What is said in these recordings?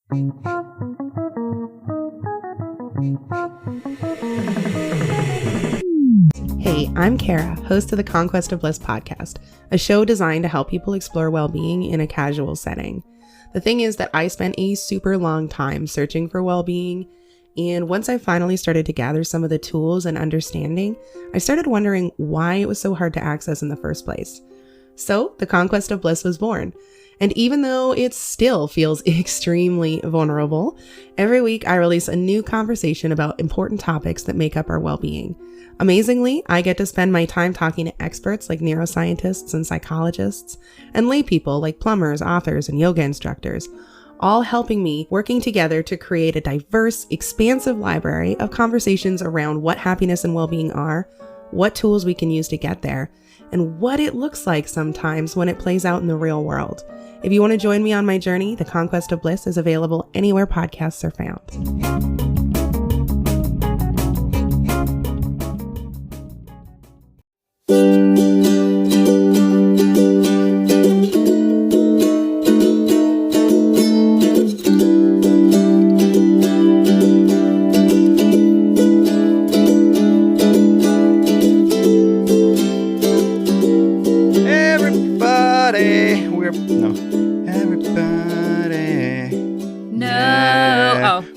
Hey, I'm Kara, host of the Conquest of Bliss podcast, a show designed to help people explore well-being in a casual setting. The thing is that I spent a super long time searching for well-being, and once I finally started to gather some of the tools and understanding, I started wondering why it was so hard to access in the first place. So, the Conquest of Bliss was born. And even though it still feels extremely vulnerable, every week I release a new conversation about important topics that make up our well-being. Amazingly, I get to spend my time talking to experts like neuroscientists and psychologists, and lay people like plumbers, authors, and yoga instructors, all helping me working together to create a diverse, expansive library of conversations around what happiness and well-being are, what tools we can use to get there, and what it looks like sometimes when it plays out in the real world. If you want to join me on my journey, The Conquest of Bliss is available anywhere podcasts are found.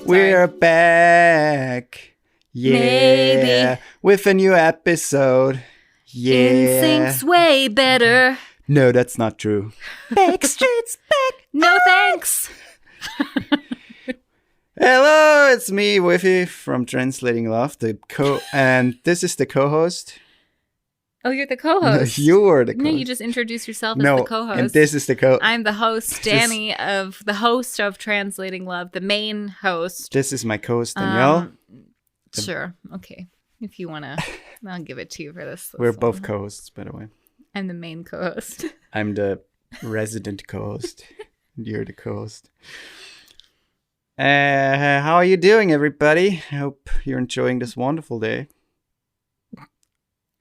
We're back, yeah, maybe. With a new episode, yeah. Instinct's way better. No, that's not true. Backstreet's back. No thanks. Hello, it's me, Woifi from Translating Love, and this is the co-host. Oh, you're the co-host. You're the co-host. No, you just introduced yourself as the co-host. And this is the co-host. I'm the host, Dani, the host of Translating Love, the main host. This is my co-host, Danielle. Sure. Okay. If you want to, I'll give it to you for this. We're both co-hosts, by the way. I'm the main co-host. I'm the resident co-host. You're the co-host. How are you doing, everybody? I hope you're enjoying this wonderful day.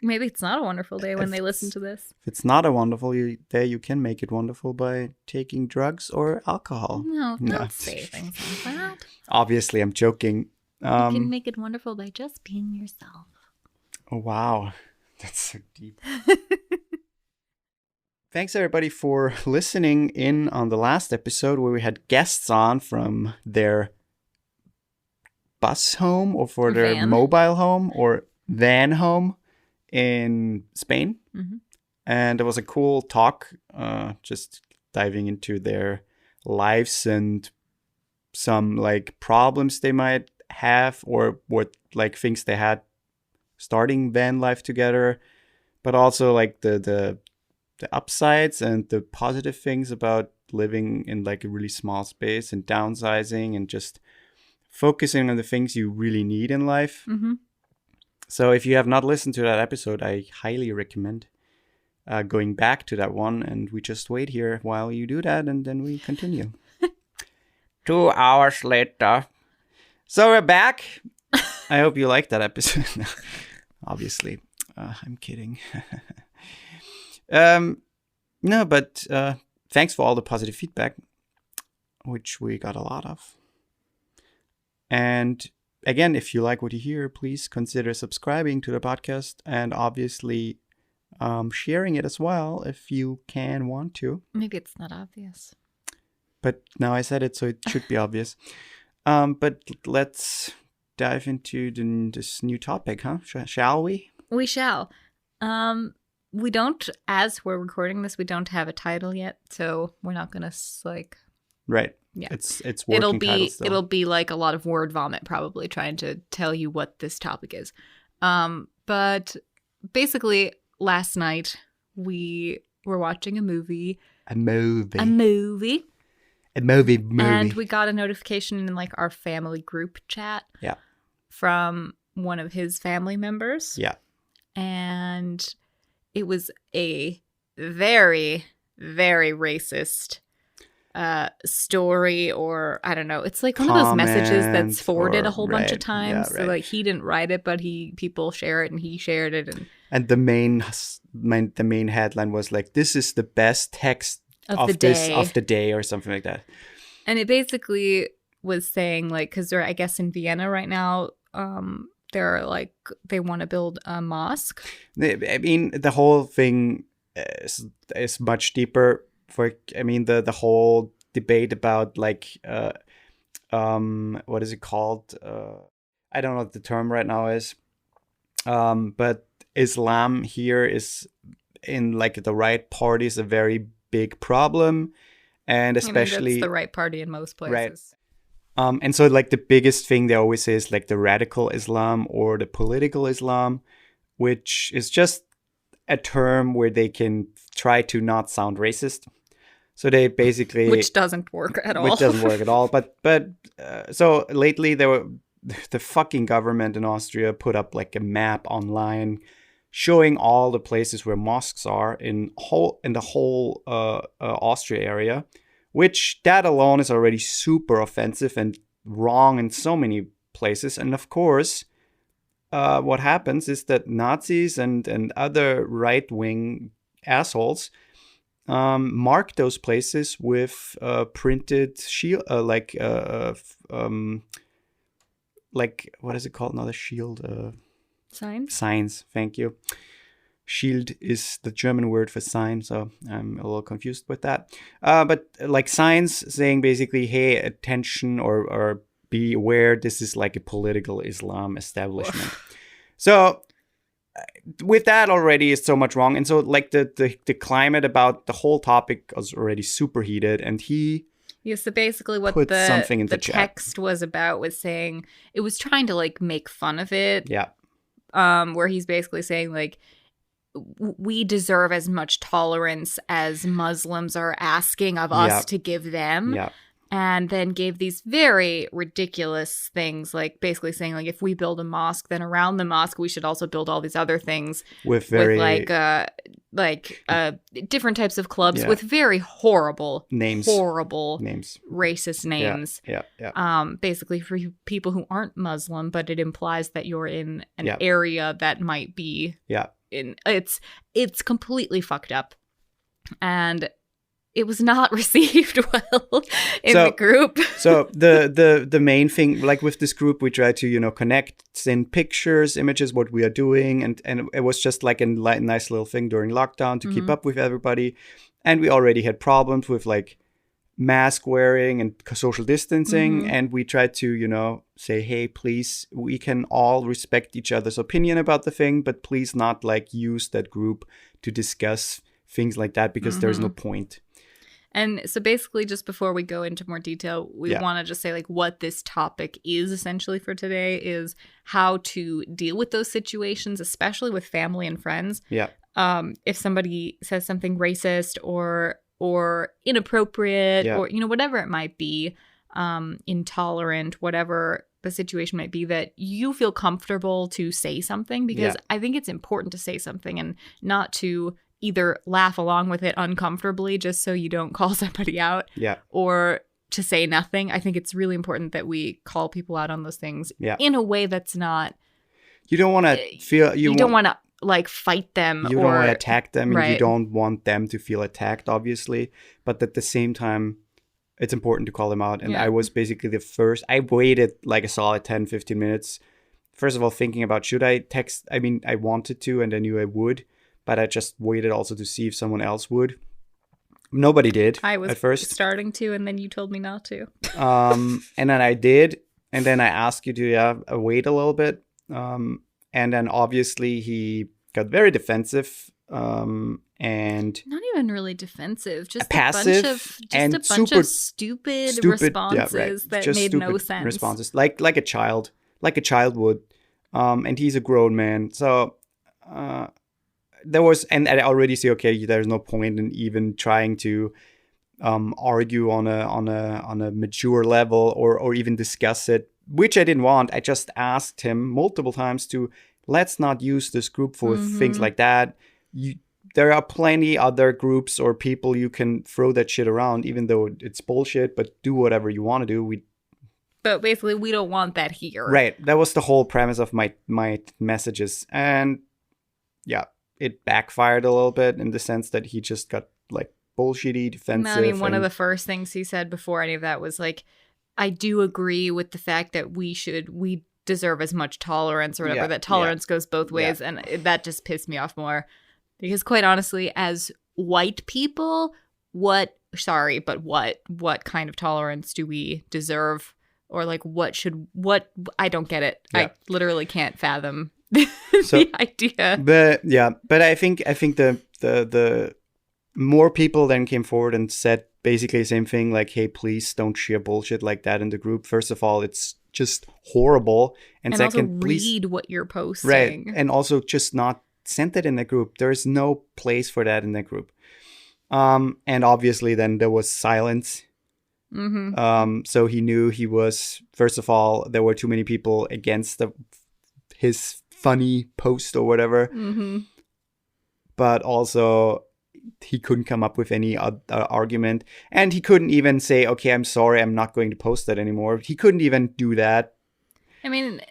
Maybe it's not a wonderful day when they listen to this. If it's not a wonderful day, you can make it wonderful by taking drugs or alcohol. No, don't say things like that. Obviously, I'm joking. You can make it wonderful by just being yourself. Oh, wow. That's so deep. Thanks, everybody, for listening in on the last episode where we had guests on from their bus home or for their mobile home or van home in Spain. Mm-hmm. And it was a cool talk, just diving into their lives and some like problems they might have or what like things they had starting van life together, but also like the upsides and the positive things about living in like a really small space and downsizing and just focusing on the things you really need in life. Mm-hmm. So if you have not listened to that episode, I highly recommend going back to that one. And we just wait here while you do that. And then we continue. 2 hours later. So we're back. I hope you liked that episode. Obviously. I'm kidding. No, but thanks for all the positive feedback, which we got a lot of. And again, if you like what you hear, please consider subscribing to the podcast and obviously sharing it as well if you want to. Maybe it's not obvious. But now I said it, so it should be obvious. But let's dive into this new topic, huh? Shall we? We shall. We don't, as we're recording this, we don't have a title yet, so we're not going to like... Right. Yeah, it's working titles still. It'll be like a lot of word vomit, probably trying to tell you what this topic is. But basically, last night we were watching a movie. A movie. And we got a notification in like our family group chat. Yeah. From one of his family members. Yeah. And it was a very, very racist story, or I don't know. It's like one of those messages that's forwarded a whole bunch of times. Yeah, right. So like he didn't write it, but people share it, and he shared it. And the main headline was like, "This is the best text of the day," or something like that. And it basically was saying, like, because they're, I guess, in Vienna right now, they're like, they want to build a mosque. I mean, the whole thing is much deeper. The whole debate about like what is it called? I don't know what the term right now is. But Islam here is in like the right party is a very big problem, and especially that's the right party in most places. Right. And so like the biggest thing they always say is like the radical Islam or the political Islam, which is just a term where they can try to not sound racist. So they basically, which doesn't work at all. Which doesn't work at all. But so lately the fucking government in Austria put up like a map online showing all the places where mosques are in the whole Austria area, which that alone is already super offensive and wrong in so many places. And of course, what happens is that Nazis and other right-wing assholes mark those places with printed shield, like what is it called? Not a shield. Signs? Signs, thank you. Shield is the German word for sign, so I'm a little confused with that. But like signs saying basically, hey, attention or be aware, this is like a political Islam establishment. So with that already is so much wrong. And so like the climate about the whole topic was already super heated, and he... Yeah, so basically what something in the chat. text was about was saying, it was trying to like make fun of it. Yeah. Where he's basically saying like, we deserve as much tolerance as Muslims are asking of us to give them. Yeah. And then gave these very ridiculous things, like basically saying like, if we build a mosque, then around the mosque we should also build all these other things with different types of clubs with very horrible names, racist names. Yeah. Basically for people who aren't Muslim, but it implies that you're in an area that might be. Yeah. It's completely fucked up, and it was not received well in the group. So the main thing, like with this group, we try to, connect, send pictures, images, what we are doing. And it was just like a nice little thing during lockdown to keep up with everybody. And we already had problems with like mask wearing and social distancing. And we tried to, say, hey, please, we can all respect each other's opinion about the thing, but please not like use that group to discuss things like that, because there's no point. And so basically, just before we go into more detail, we want to just say like what this topic is essentially for today is how to deal with those situations, especially with family and friends. Yeah. If somebody says something racist or inappropriate or, whatever it might be, intolerant, whatever the situation might be, that you feel comfortable to say something, because I think it's important to say something and not to either laugh along with it uncomfortably just so you don't call somebody out, or to say nothing. I think it's really important that we call people out on those things in a way that's not... You don't want to feel... You don't want to like fight them. You don't want to attack them, and you don't want them to feel attacked, obviously. But at the same time, it's important to call them out. And I was basically the first... I waited like a solid 10, 15 minutes. First of all, thinking about, should I text? I mean, I wanted to, and I knew I would. But I just waited also to see if someone else would. Nobody did. I was at first starting to, and then you told me not to. And then I did. And then I asked you to wait a little bit. And then obviously he got very defensive. And not even really defensive, just passive, a bunch of stupid responses that just made no sense. Responses like a child would. And he's a grown man. So there was, and I already see, okay, there's no point in even trying to argue on a mature level or even discuss it, which I didn't want. I just asked him multiple times to let's not use this group for things like that. There are plenty other groups or people you can throw that shit around, even though it's bullshit, but do whatever you want to do. But basically, we don't want that here. Right. That was the whole premise of my messages. And yeah, it backfired a little bit in the sense that he just got like bullshitty, defensive. I mean, one of the first things he said before any of that was like, I do agree with the fact that we deserve as much tolerance or whatever, that tolerance goes both ways. And that just pissed me off more. Because quite honestly, as white people, what kind of tolerance do we deserve? Or like I don't get it. Yeah. I literally can't fathom the idea. But I think the more people then came forward and said basically the same thing, like, hey, please don't share bullshit like that in the group. First of all, it's just horrible. And second, also read what you're posting. Right. And also just not send it in the group. There's no place for that in the group. And obviously then there was silence. Mm-hmm. So he knew he was, first of all, there were too many people against his funny post or whatever. Mm-hmm. But also he couldn't come up with any argument. And he couldn't even say, okay, I'm sorry, I'm not going to post that anymore. He couldn't even do that. I mean,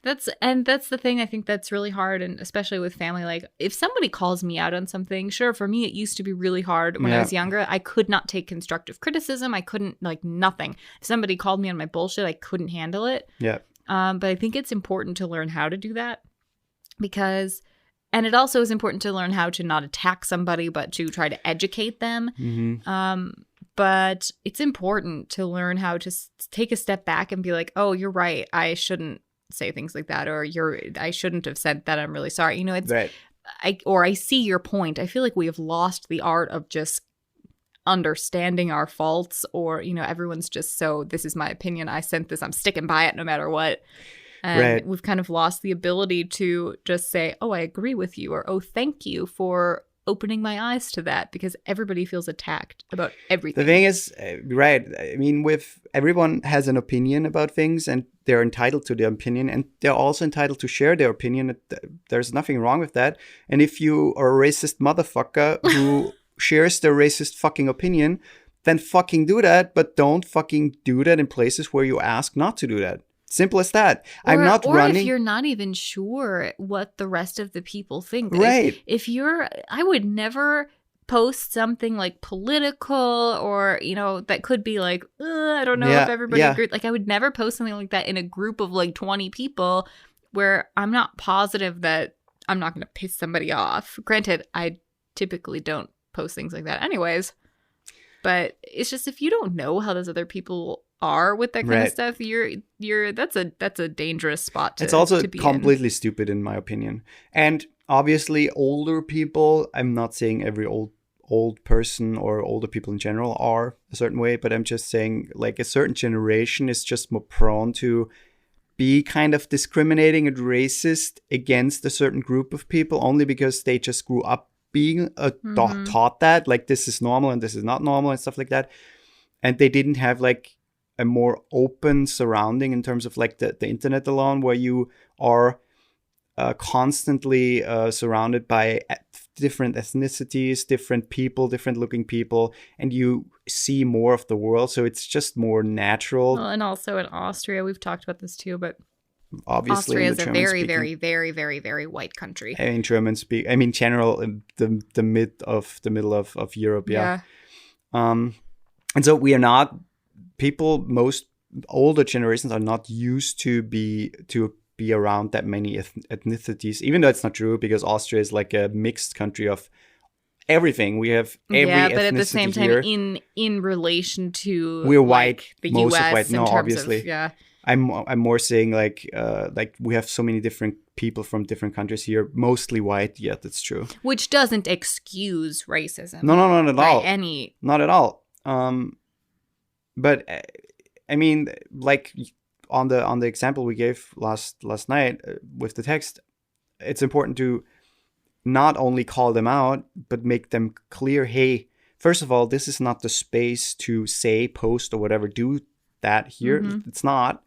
that's the thing. I think that's really hard, and especially with family. Like, if somebody calls me out on something, sure, for me, it used to be really hard when I was younger. I could not take constructive criticism. I couldn't, like, nothing. If somebody called me on my bullshit, I couldn't handle it. Yeah. But I think it's important to learn how to do that and it also is important to learn how to not attack somebody, but to try to educate them. Mm-hmm. But it's important to learn how to take a step back and be like, oh, you're right. I shouldn't say things like that, or I shouldn't have said that. I'm really sorry. You know, it's right. I see your point. I feel like we have lost the art of just understanding our faults, or, you know, everyone's just so, this is my opinion. I sent this. I'm sticking by it no matter what. And we've kind of lost the ability to just say, oh, I agree with you, or, oh, thank you for opening my eyes to that, because everybody feels attacked about everything. The thing is, right, I mean, everyone has an opinion about things, and they're entitled to their opinion, and they're also entitled to share their opinion. There's nothing wrong with that. And if you are a racist motherfucker who shares their racist fucking opinion, then fucking do that, but don't fucking do that in places where you ask not to do that. Simple as that. I'm not running. Or if you're not even sure what the rest of the people think. Right. I would never post something like political, or, you know, that could be like, I don't know if everybody agrees. Like, I would never post something like that in a group of like 20 people where I'm not positive that I'm not going to piss somebody off. Granted, I typically don't post things like that anyways. But it's just, if you don't know how those other people are with that kind of stuff, that's a dangerous spot to be in. It's also completely stupid, in my opinion. And obviously older people, I'm not saying every old person or older people in general are a certain way, but I'm just saying, like, a certain generation is just more prone to be kind of discriminating and racist against a certain group of people, only because they just grew up being taught that, like, this is normal and this is not normal and stuff like that. And they didn't have like a more open surrounding in terms of like the internet alone, where you are constantly surrounded by different ethnicities, different people, different looking people, and you see more of the world. So it's just more natural. Well, and also in Austria, we've talked about this too, but obviously Austria is a very, very, very, very, very white country. I mean, general, the middle of Europe, yeah. And so we are not, most older generations are not used to be around that many ethnicities, even though it's not true, because Austria is like a mixed country of everything. We have every ethnicity but at the same time, here. in relation to, we're white, like, the most US, of white. No, obviously. I'm more saying like we have so many different people from different countries here, mostly white. Yeah, that's true. Which doesn't excuse racism. No, not at all. Not at all. But I mean, like, on the example we gave last night with the text, it's important to not only call them out, but make them clear. Hey, first of all, this is not the space to say, post, or whatever. Do that here. Mm-hmm. It's not.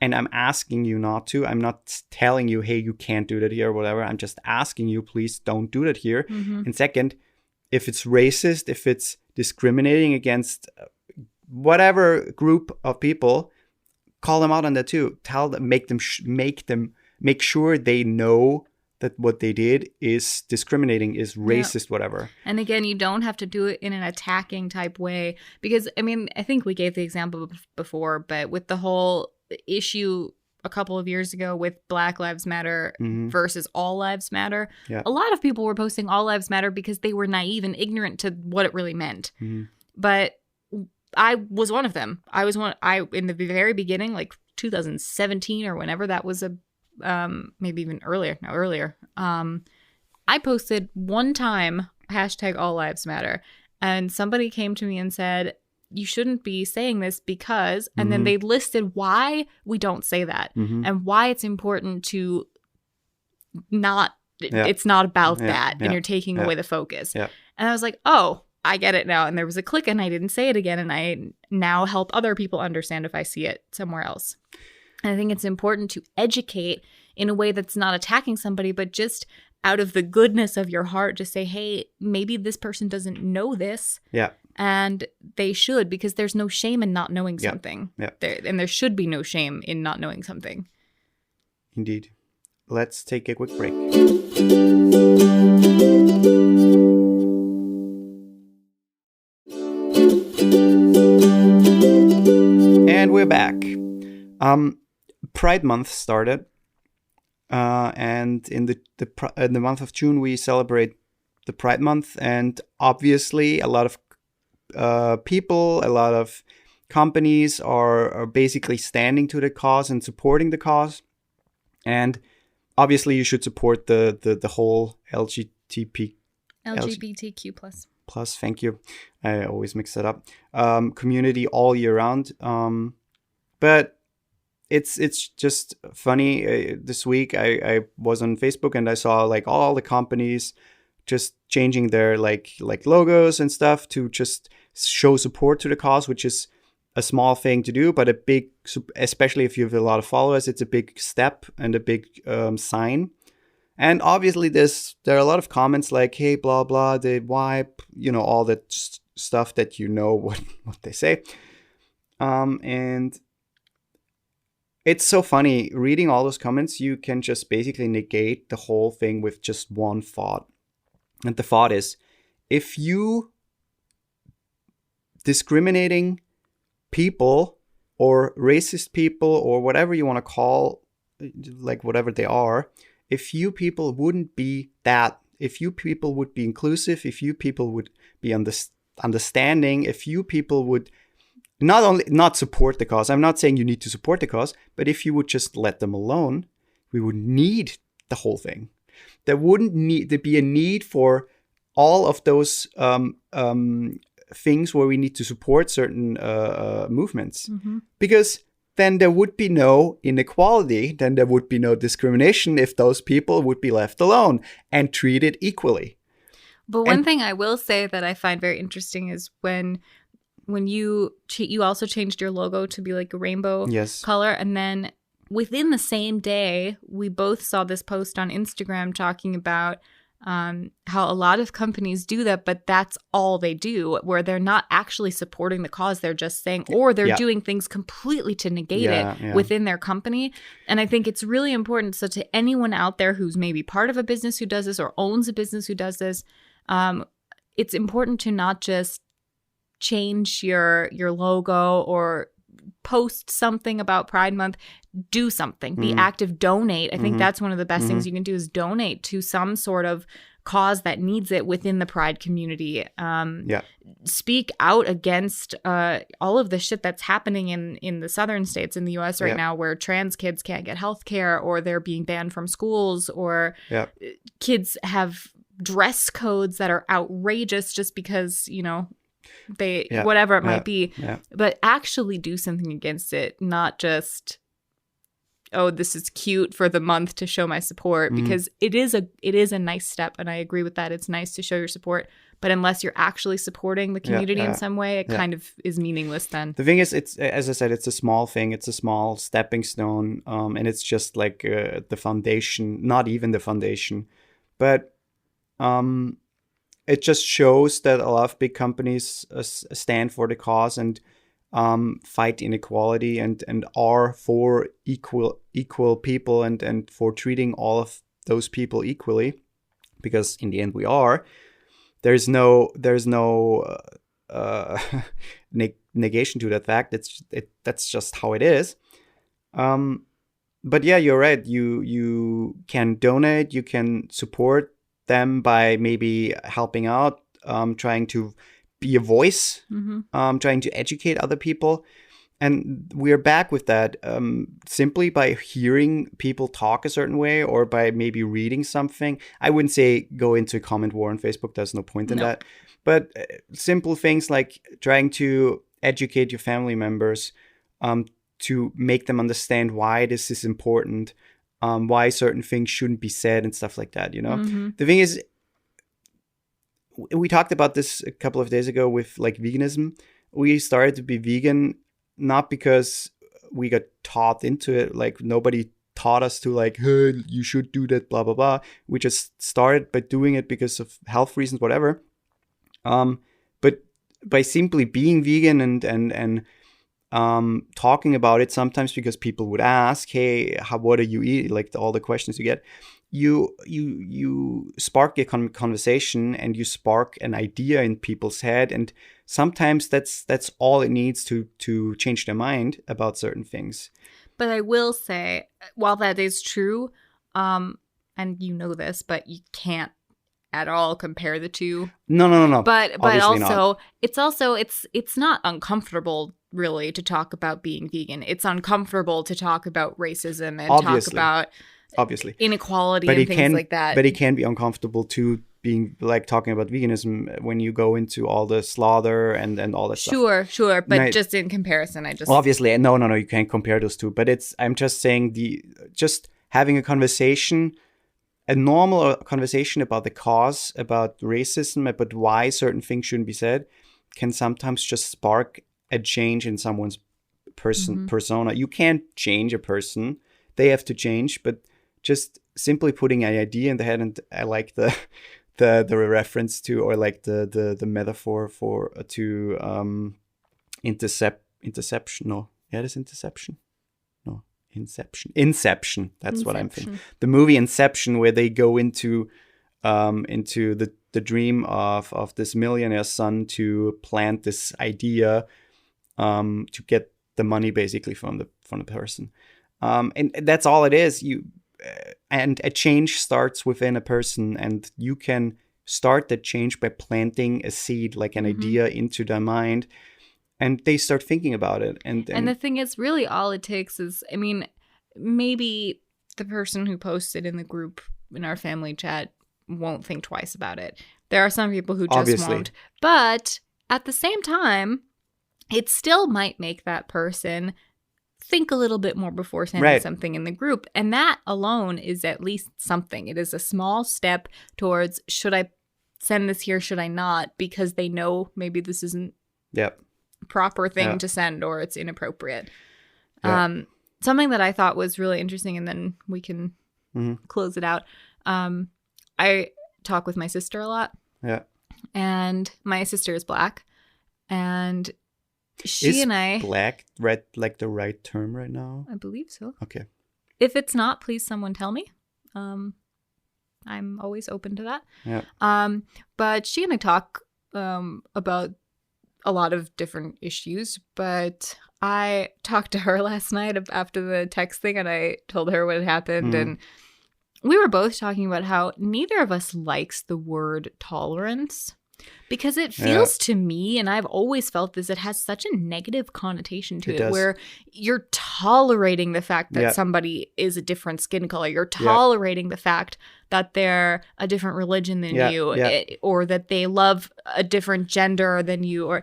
And I'm asking you not to. I'm not telling you, hey, you can't do that here or whatever. I'm just asking you, please don't do that here. Mm-hmm. And second, if it's racist, if it's discriminating against whatever group of people, call them out on that too. Tell them, make sure they know that what they did is discriminating, is racist, whatever. And again, you don't have to do it in an attacking type way because, I mean, I think we gave the example before, but with the whole issue a couple of years ago with Black Lives Matter versus All Lives Matter, a lot of people were posting All Lives Matter because they were naive and ignorant to what it really meant. But I was one of them. In the very beginning, like 2017 or whenever that was maybe even earlier. I posted one time hashtag All Lives Matter, and somebody came to me and said, you shouldn't be saying this because, and then they listed why we don't say that and why it's important to not, it's not about that and you're taking away the focus. And I was like, oh, I get it now. And there was a click and I didn't say it again. And I now help other people understand if I see it somewhere else. And I think it's important to educate in a way that's not attacking somebody, but just out of the goodness of your heart, just say, hey, maybe this person doesn't know this. And they should, because there's no shame in not knowing something. And there should be no shame in not knowing something. Indeed. Let's take a quick break. And we're back. Pride Month started. And in the month of June, we celebrate the Pride Month. And obviously, a lot of people, a lot of companies are basically standing to the cause and supporting the cause. And obviously, you should support the whole LGBTQ plus. Thank you. I always mix that up. Community all year round. But it's just funny. This week, I was on Facebook and I saw like all the companies just changing their like logos and stuff to just show support to the cause, which is a small thing to do, but a big, especially if you have a lot of followers, it's a big step and a big sign. And obviously there are a lot of comments like, hey, blah, blah, they wipe, all that stuff that what they say. And it's so funny reading all those comments. You can just basically negate the whole thing with just one thought. And the thought is, if you discriminating people or racist people or whatever you want to call, like whatever they are, if you people wouldn't be that, if you people would be inclusive, if you people would be understanding, if you people would not support the cause, I'm not saying you need to support the cause, but if you would just let them alone, we would need the whole thing. There wouldn't need to be a need for all of those things where we need to support certain movements, because then there would be no inequality, then there would be no discrimination if those people would be left alone and treated equally. But one thing I will say that I find very interesting is when you also changed your logo to be like a rainbow color, and then within the same day, we both saw this post on Instagram talking about how a lot of companies do that, but that's all they do, where they're not actually supporting the cause. They're just saying, or they're doing things completely to negate it within their company. And I think it's really important. So to anyone out there who's maybe part of a business who does this or owns a business who does this, it's important to not just change your logo or post something about Pride Month. Do something. Be active. Donate. I think that's one of the best things you can do is donate to some sort of cause that needs it within the Pride community. Speak out against all of the shit that's happening in the southern states in the U.S. right now, where trans kids can't get health care, or they're being banned from schools, or kids have dress codes that are outrageous just because, they whatever it might be. But actually do something against it, not just, oh, this is cute for the month to show my support, because it is a nice step, and I agree with that. It's nice to show your support, but unless you're actually supporting the community in some way, it kind of is meaningless then. The thing is, it's, as I said, it's a small thing. It's a small stepping stone, and it's just like the foundation, not even the foundation, but it just shows that a lot of big companies stand for the cause and fight inequality and are for equal people and for treating all of those people equally, because in the end we are. There's no negation to that fact. That's just how it is. But yeah, you're right. You can donate. You can support them by maybe helping out, trying to be a voice, trying to educate other people. And we're back with that simply by hearing people talk a certain way, or by maybe reading something. I wouldn't say go into a comment war on Facebook. There's no point in that. But simple things like trying to educate your family members, to make them understand why this is important, why certain things shouldn't be said and stuff like that, The thing is, we talked about this a couple of days ago with like veganism. We started to be vegan not because we got taught into it. Like nobody taught us to like, hey, you should do that, blah, blah, blah. We just started by doing it because of health reasons, whatever. But by simply being vegan and talking about it, sometimes because people would ask, hey, what do you eat? Like all the questions you get, you spark a conversation, and you spark an idea in people's head, and sometimes that's all it needs to change their mind about certain things. But I will say, while that is true, and you know this, but you can't at all compare the two. No. But Obviously also, not. it's not uncomfortable really to talk about being vegan. It's uncomfortable to talk about racism and talk about inequality and things like that. But it can be uncomfortable too, being like talking about veganism when you go into all the slaughter and all that stuff. Sure. But just in comparison, obviously no, you can't compare those two. But I'm just saying just having a conversation, a normal conversation about the cause, about racism, about why certain things shouldn't be said, can sometimes just spark a change in someone's persona. You can't change a person; they have to change. But just simply putting an idea in the head, and I like the reference to, or like the metaphor for interception. No, yeah, it's interception. No, Inception. That's what I'm thinking. The movie Inception, where they go into the dream of this millionaire's son to plant this idea, to get the money basically from the person, and that's all it is. And a change starts within a person, and you can start that change by planting a seed, like an idea, into their mind, and they start thinking about it. And the thing is, really all it takes is, I mean, maybe the person who posted in the group in our family chat won't think twice about it. There are some people who just won't. But at the same time, it still might make that person think a little bit more before sending something in the group. And that alone is at least something. It is a small step towards, should I send this here, should I not? Because they know maybe this isn't a proper thing to send, or it's inappropriate. Something that I thought was really interesting, and then we can close it out. I talk with my sister a lot. Yeah. And my sister is Black. And Is Black like the right term right now? I believe so. Okay. If it's not, please someone tell me. I'm always open to that. Yeah. But she and I talk about a lot of different issues. But I talked to her last night after the text thing, and I told her what had happened. And we were both talking about how neither of us likes the word tolerance. Because it feels to me, and I've always felt this, it has such a negative connotation to it where you're tolerating the fact that somebody is a different skin color. You're tolerating the fact that they're a different religion than you, or that they love a different gender than you.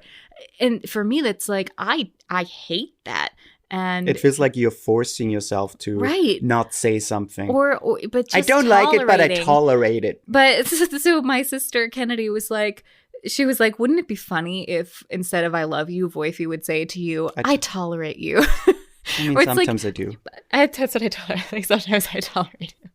And for me, that's like, I hate that. And it feels like you're forcing yourself to not say something. But just I don't like it, but I tolerate it. But so my sister Kennedy was like, wouldn't it be funny if instead of I love you, Woifi would say to you, I tolerate you? I mean, sometimes I do. That's what I tolerate. Like, sometimes I tolerate you.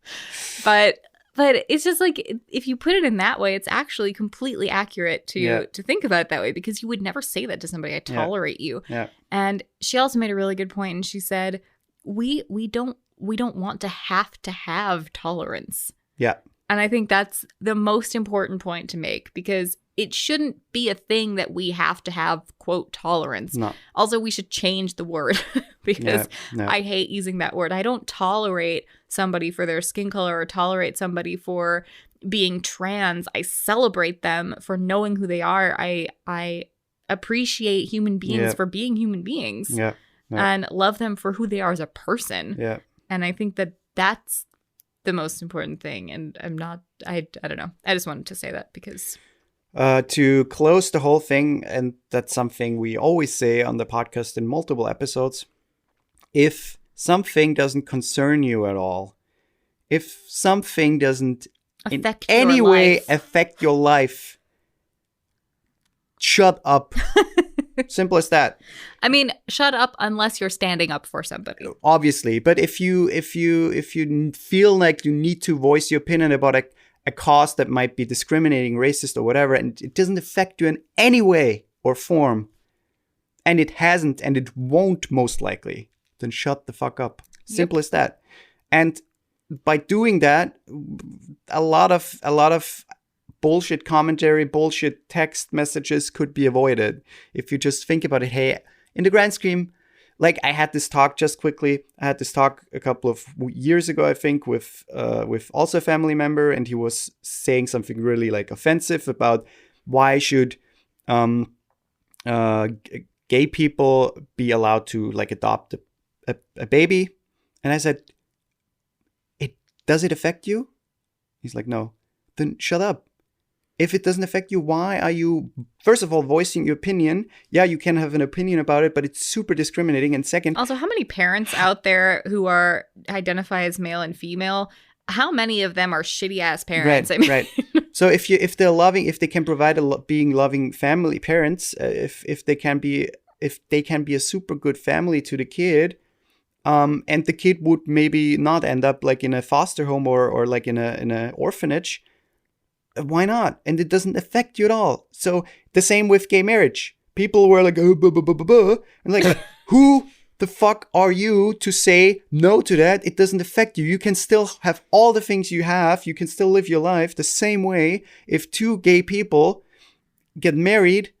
But it's just like, if you put it in that way, it's actually completely accurate to think about it that way, because you would never say that to somebody, I tolerate you. Yeah. And she also made a really good point, and she said, we don't don't want to have tolerance. Yeah. And I think that's the most important point to make, because it shouldn't be a thing that we have to have, quote, tolerance. No. Also, we should change the word because I hate using that word. I don't tolerate somebody for their skin color or tolerate somebody for being trans. I celebrate them for knowing who they are. I appreciate human beings for being human beings and love them for who they are as a person. Yeah. And I think that that's the most important thing. And I don't know. I just wanted to say that because... to close the whole thing, and that's something we always say on the podcast in multiple episodes, if something doesn't concern you at all, if something doesn't in any way affect your life, shut up. Simple as that. I mean, shut up unless you're standing up for somebody. Obviously, but if you feel like you need to voice your opinion about a cause that might be discriminating, racist, or whatever, and it doesn't affect you in any way or form, and it hasn't, and it won't most likely, then shut the fuck up. Simple as that. And by doing that, a lot of bullshit commentary, bullshit text messages could be avoided if you just think about it. Hey, in the grand scheme, like I had this talk just quickly. I had this talk a couple of years ago, I think, with also a family member, and he was saying something really like offensive about why should gay people be allowed to like adopt a baby, and I said, does it affect you? He's like, no. Then shut up. If it doesn't affect you, why are you, first of all, voicing your opinion? Yeah, you can have an opinion about it, but it's super discriminating. And second... Also, how many parents out there who identify as male and female, how many of them are shitty-ass parents? Right, right. So if they can provide being loving family parents, if they can be a super good family to the kid, and the kid would maybe not end up like in a foster home or like in a orphanage, why not? And it doesn't affect you at all. So the same with gay marriage. People were like, oh, blah, blah, blah, blah, blah. And like, who the fuck are you to say no to that? It doesn't affect you. You can still have all the things you have. You can still live your life the same way. If two gay people get married,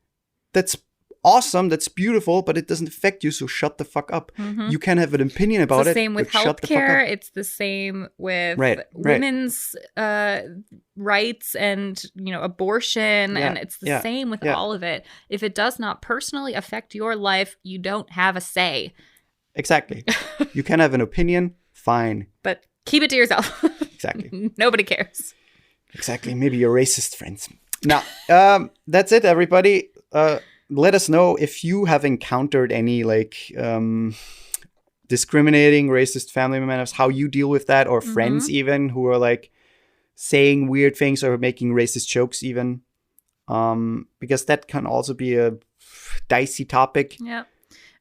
that's awesome, that's beautiful, but it doesn't affect you, so shut the fuck up. Mm-hmm. You can have an opinion about it. It's the same with healthcare. It's the same with women's rights and abortion, and it's the same with all of it. If it does not personally affect your life, you don't have a say. Exactly. You can have an opinion, fine, but keep it to yourself. Exactly. Nobody cares. Exactly. Maybe your racist friends. Now, that's it, everybody. Let us know if you have encountered any discriminating racist family members, how you deal with that, or friends even who are like saying weird things or making racist jokes even, because that can also be a dicey topic. Yeah.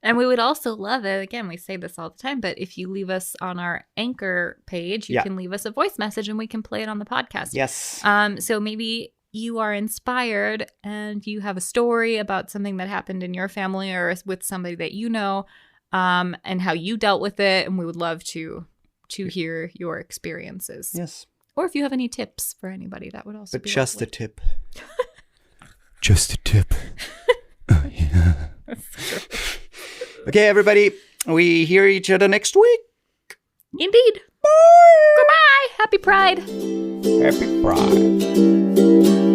And we would also love it, again, we say this all the time, but if you leave us on our Anchor page, you can leave us a voice message and we can play it on the podcast. Yes. So maybe you are inspired and you have a story about something that happened in your family or with somebody that you know, and how you dealt with it. And we would love to hear your experiences. Yes. Or if you have any tips for anybody, that would also be just lovely. a tip. Just a tip. Yeah. Okay, everybody. We hear each other next week. Indeed. Bye. Goodbye. Happy Pride. Happy Pride.